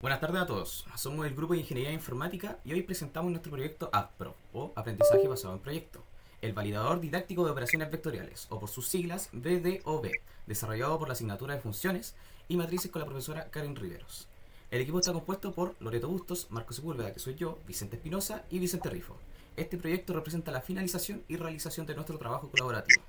Buenas tardes a todos, somos el grupo de Ingeniería Informática y hoy presentamos nuestro proyecto AppPro, o Aprendizaje Basado en Proyecto, el validador didáctico de operaciones vectoriales, o por sus siglas VDOB, desarrollado por la asignatura de funciones y matrices con la profesora Karen Riveros. El equipo está compuesto por Loreto Bustos, Marco Sepúlveda, que soy yo, Vicente Espinosa y Vicente Rifo. Este proyecto representa la finalización y realización de nuestro trabajo colaborativo.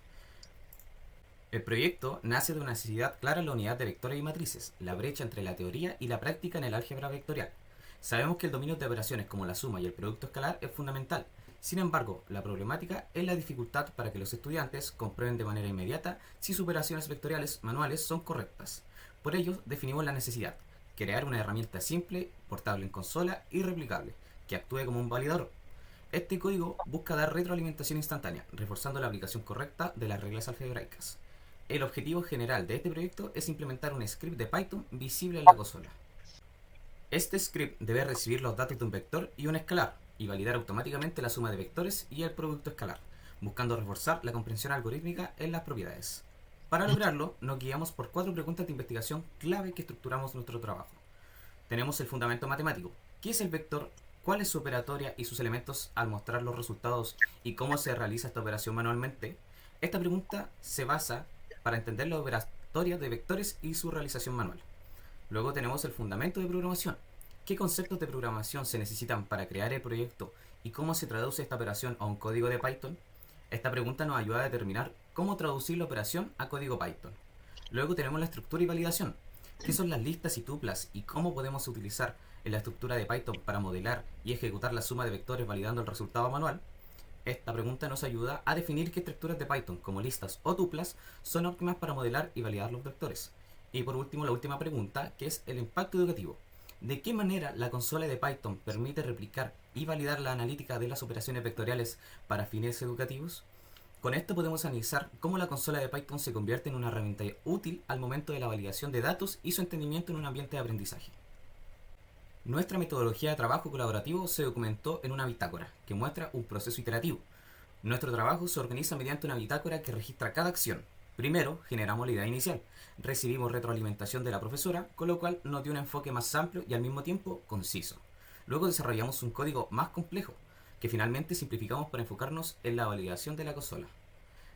El proyecto nace de una necesidad clara en la unidad de vectores y matrices, la brecha entre la teoría y la práctica en el álgebra vectorial. Sabemos que el dominio de operaciones como la suma y el producto escalar es fundamental. Sin embargo, la problemática es la dificultad para que los estudiantes comprueben de manera inmediata si sus operaciones vectoriales manuales son correctas. Por ello, definimos la necesidad: crear una herramienta simple, portable en consola y replicable, que actúe como un validador. Este código busca dar retroalimentación instantánea, reforzando la aplicación correcta de las reglas algebraicas. El objetivo general de este proyecto es implementar un script de Python visible en la consola. Este script debe recibir los datos de un vector y un escalar, y validar automáticamente la suma de vectores y el producto escalar, buscando reforzar la comprensión algorítmica en las propiedades. Para lograrlo, nos guiamos por 4 preguntas de investigación clave que estructuramos nuestro trabajo. Tenemos el fundamento matemático: ¿qué es el vector? ¿Cuál es su operatoria y sus elementos al mostrar los resultados? ¿Y cómo se realiza esta operación manualmente? Esta pregunta se basa para entender la operatoria de vectores y su realización manual. Luego tenemos el fundamento de programación: ¿qué conceptos de programación se necesitan para crear el proyecto y cómo se traduce esta operación a un código de Python? Esta pregunta nos ayuda a determinar cómo traducir la operación a código Python. Luego tenemos la estructura y validación: ¿qué son las listas y tuplas y cómo podemos utilizar en la estructura de Python para modelar y ejecutar la suma de vectores validando el resultado manual? Esta pregunta nos ayuda a definir qué estructuras de Python, como listas o tuplas, son óptimas para modelar y validar los vectores. Y por último, la última pregunta, que es el impacto educativo: ¿de qué manera la consola de Python permite replicar y validar la analítica de las operaciones vectoriales para fines educativos? Con esto podemos analizar cómo la consola de Python se convierte en una herramienta útil al momento de la validación de datos y su entendimiento en un ambiente de aprendizaje. Nuestra metodología de trabajo colaborativo se documentó en una bitácora, que muestra un proceso iterativo. Nuestro trabajo se organiza mediante una bitácora que registra cada acción. Primero, generamos la idea inicial. Recibimos retroalimentación de la profesora, con lo cual nos dio un enfoque más amplio y al mismo tiempo conciso. Luego desarrollamos un código más complejo, que finalmente simplificamos para enfocarnos en la validación de la consola.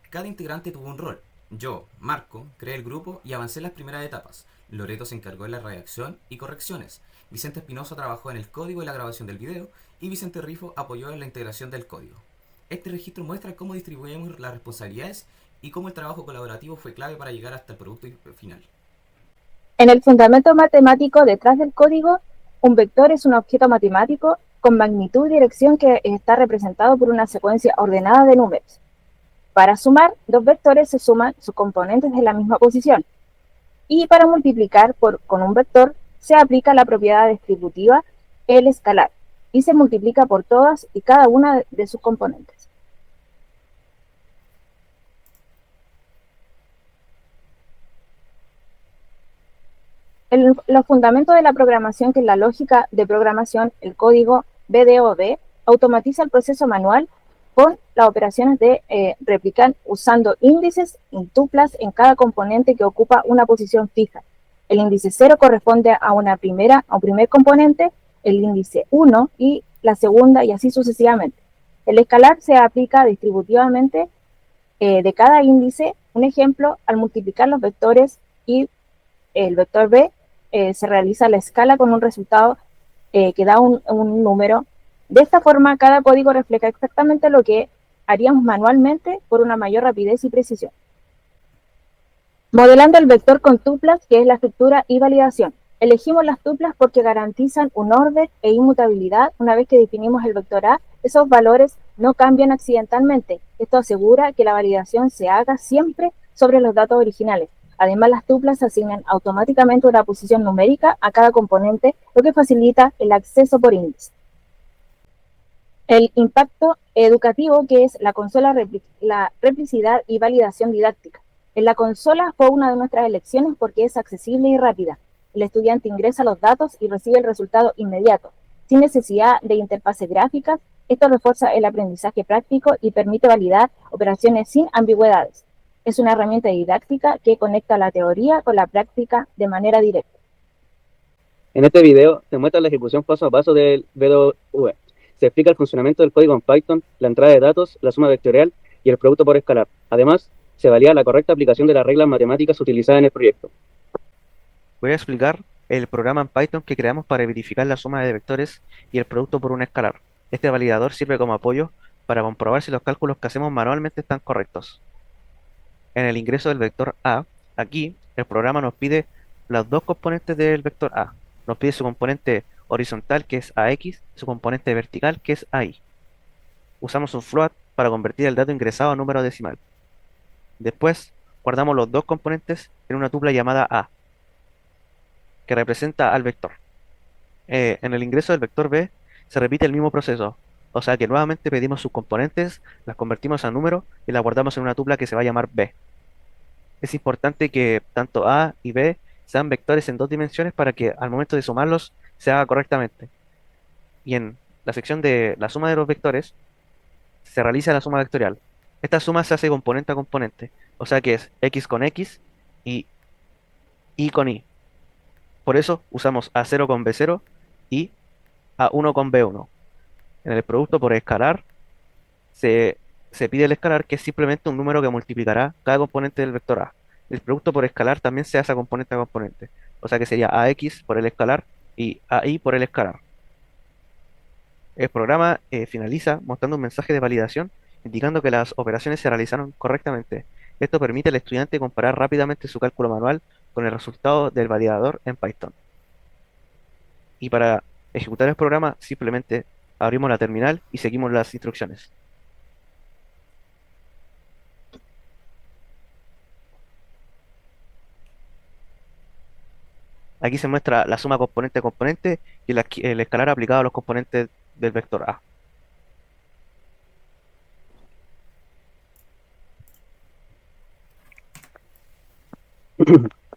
Cada integrante tuvo un rol. Yo, Marco, creé el grupo y avancé en las primeras etapas. Loreto se encargó de la redacción y correcciones. Vicente Espinosa trabajó en el código y la grabación del video, y Vicente Rifo apoyó en la integración del código. Este registro muestra cómo distribuimos las responsabilidades y cómo el trabajo colaborativo fue clave para llegar hasta el producto final. En el fundamento matemático detrás del código, un vector es un objeto matemático con magnitud y dirección que está representado por una secuencia ordenada de números. Para sumar, dos vectores se suman sus componentes de la misma posición. Y para multiplicar con un vector, se aplica la propiedad distributiva, el escalar, y se multiplica por todas y cada una de sus componentes. Los fundamentos de la programación, que es la lógica de programación, el código VDOB, automatiza el proceso manual con las operaciones de replicar usando índices y tuplas en cada componente que ocupa una posición fija. El índice 0 corresponde a un primer componente, el índice 1 y la segunda, y así sucesivamente. El escalar se aplica distributivamente de cada índice. Un ejemplo: al multiplicar los vectores y el vector B, se realiza la escala con un resultado que da un número. De esta forma, cada código refleja exactamente lo que haríamos manualmente por una mayor rapidez y precisión. Modelando el vector con tuplas, que es la estructura y validación. Elegimos las tuplas porque garantizan un orden e inmutabilidad. Una vez que definimos el vector A, esos valores no cambian accidentalmente. Esto asegura que la validación se haga siempre sobre los datos originales. Además, las tuplas asignan automáticamente una posición numérica a cada componente, lo que facilita el acceso por índice. El impacto educativo, que es la consola, la replicidad y validación didáctica. En la consola fue una de nuestras elecciones porque es accesible y rápida. El estudiante ingresa los datos y recibe el resultado inmediato, sin necesidad de interfaces gráficas. Esto refuerza el aprendizaje práctico y permite validar operaciones sin ambigüedades. Es una herramienta didáctica que conecta la teoría con la práctica de manera directa. En este video se muestra la ejecución paso a paso del VDOV. Se explica el funcionamiento del código en Python, la entrada de datos, la suma vectorial y el producto por escalar. Además, se valida la correcta aplicación de las reglas matemáticas utilizadas en el proyecto. Voy a explicar el programa en Python que creamos para verificar la suma de vectores y el producto por un escalar. Este validador sirve como apoyo para comprobar si los cálculos que hacemos manualmente están correctos. En el ingreso del vector A, aquí el programa nos pide las dos componentes del vector A. Nos pide su componente horizontal, que es AX, y su componente vertical, que es AI. Usamos un float para convertir el dato ingresado a número decimal. Después, guardamos los dos componentes en una tupla llamada A, que representa al vector. En el ingreso del vector B se repite el mismo proceso, o sea que nuevamente pedimos sus componentes, las convertimos a número y las guardamos en una tupla que se va a llamar B. Es importante que tanto A y B sean vectores en dos dimensiones para que al momento de sumarlos se haga correctamente. Y en la sección de la suma de los vectores se realiza la suma vectorial. Esta suma se hace componente a componente, o sea que es X con X y Y con Y. Por eso usamos A0 con B0 y A1 con B1. En el producto por escalar se pide el escalar, que es simplemente un número que multiplicará cada componente del vector A. El producto por escalar también se hace componente a componente, o sea que sería AX por el escalar y AI por el escalar. El programa finaliza mostrando un mensaje de validación indicando que las operaciones se realizaron correctamente. Esto permite al estudiante comparar rápidamente su cálculo manual con el resultado del validador en Python. Y para ejecutar el programa simplemente abrimos la terminal y seguimos las instrucciones. Aquí se muestra la suma componente a componente y el escalar aplicado a los componentes del vector A.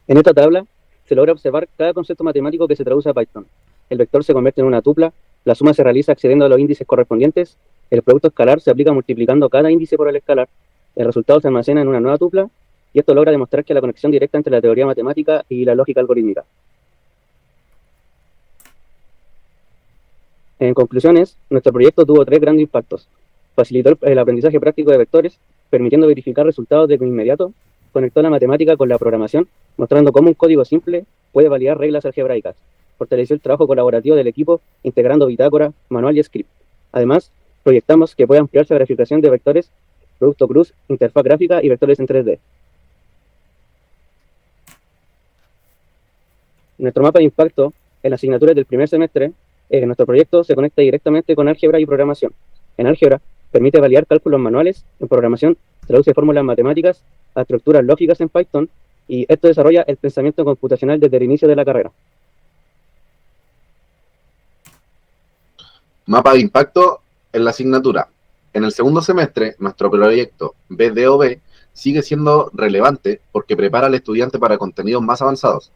En esta tabla se logra observar cada concepto matemático que se traduce a Python. El vector se convierte en una tupla, la suma se realiza accediendo a los índices correspondientes, el producto escalar se aplica multiplicando cada índice por el escalar, el resultado se almacena en una nueva tupla, y esto logra demostrar que la conexión directa entre la teoría matemática y la lógica algorítmica. En conclusiones, nuestro proyecto tuvo 3 grandes impactos. Facilitó el aprendizaje práctico de vectores, permitiendo verificar resultados de inmediato, conectó la matemática con la programación, mostrando cómo un código simple puede validar reglas algebraicas. Fortaleció el trabajo colaborativo del equipo, integrando bitácora, manual y script. Además, proyectamos que puede ampliarse la verificación de vectores, producto cruz, interfaz gráfica y vectores en 3D. Nuestro mapa de impacto en las asignaturas del primer semestre, nuestro proyecto se conecta directamente con álgebra y programación. En álgebra, permite validar cálculos manuales, en programación, traduce fórmulas matemáticas a estructuras lógicas en Python, y esto desarrolla el pensamiento computacional desde el inicio de la carrera. Mapa de impacto en la asignatura. En el segundo semestre, nuestro proyecto VDOV sigue siendo relevante porque prepara al estudiante para contenidos más avanzados.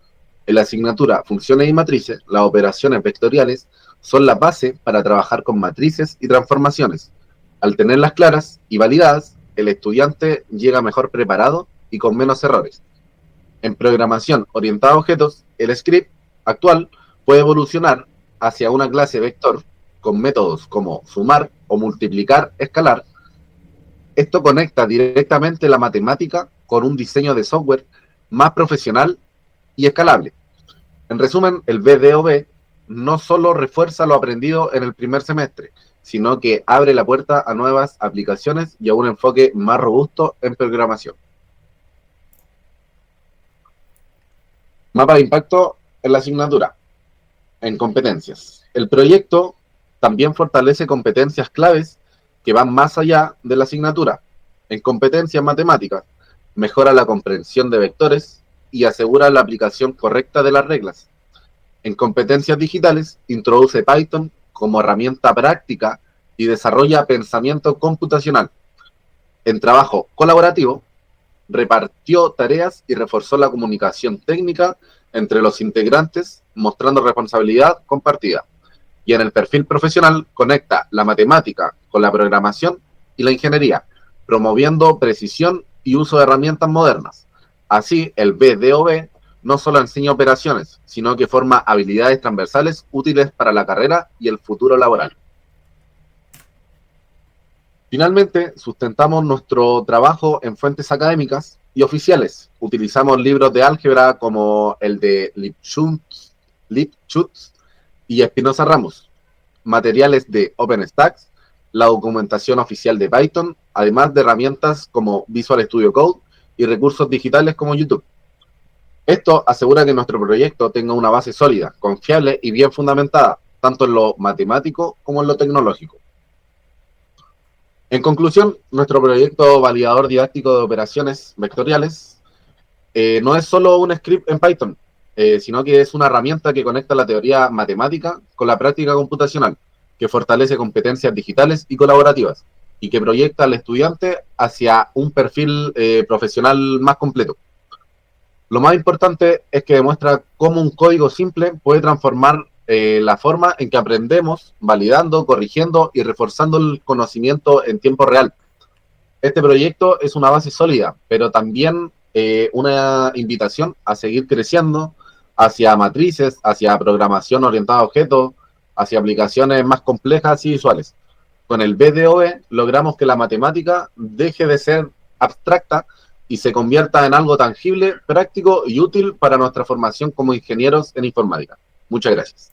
En la asignatura Funciones y Matrices, las operaciones vectoriales son la base para trabajar con matrices y transformaciones. Al tenerlas claras y validadas, el estudiante llega mejor preparado y con menos errores. En programación orientada a objetos, el script actual puede evolucionar hacia una clase vector con métodos como sumar o multiplicar, escalar. Esto conecta directamente la matemática con un diseño de software más profesional y escalable. En resumen, el VDOV no solo refuerza lo aprendido en el primer semestre, sino que abre la puerta a nuevas aplicaciones y a un enfoque más robusto en programación. Mapa de impacto en la asignatura. En competencias. El proyecto también fortalece competencias claves que van más allá de la asignatura. En competencias matemáticas, mejora la comprensión de vectores y asegura la aplicación correcta de las reglas. En competencias digitales, introduce Python como herramienta práctica y desarrolla pensamiento computacional. En trabajo colaborativo, repartió tareas y reforzó la comunicación técnica entre los integrantes, mostrando responsabilidad compartida. Y en el perfil profesional, conecta la matemática con la programación y la ingeniería, promoviendo precisión y uso de herramientas modernas. Así, el VDOV no solo enseña operaciones, sino que forma habilidades transversales útiles para la carrera y el futuro laboral. Finalmente, sustentamos nuestro trabajo en fuentes académicas y oficiales. Utilizamos libros de álgebra como el de Lipschutz y Espinosa Ramos, materiales de OpenStax, la documentación oficial de Python, además de herramientas como Visual Studio Code y recursos digitales como YouTube. Esto asegura que nuestro proyecto tenga una base sólida, confiable y bien fundamentada, tanto en lo matemático como en lo tecnológico. En conclusión, nuestro proyecto validador didáctico de operaciones vectoriales no es solo un script en Python, sino que es una herramienta que conecta la teoría matemática con la práctica computacional, que fortalece competencias digitales y colaborativas, y que proyecta al estudiante hacia un perfil profesional más completo. Lo más importante es que demuestra cómo un código simple puede transformar la forma en que aprendemos, validando, corrigiendo y reforzando el conocimiento en tiempo real. Este proyecto es una base sólida, pero también una invitación a seguir creciendo hacia matrices, hacia programación orientada a objetos, hacia aplicaciones más complejas y visuales. Con el BDOE logramos que la matemática deje de ser abstracta y se convierta en algo tangible, práctico y útil para nuestra formación como ingenieros en informática. Muchas gracias.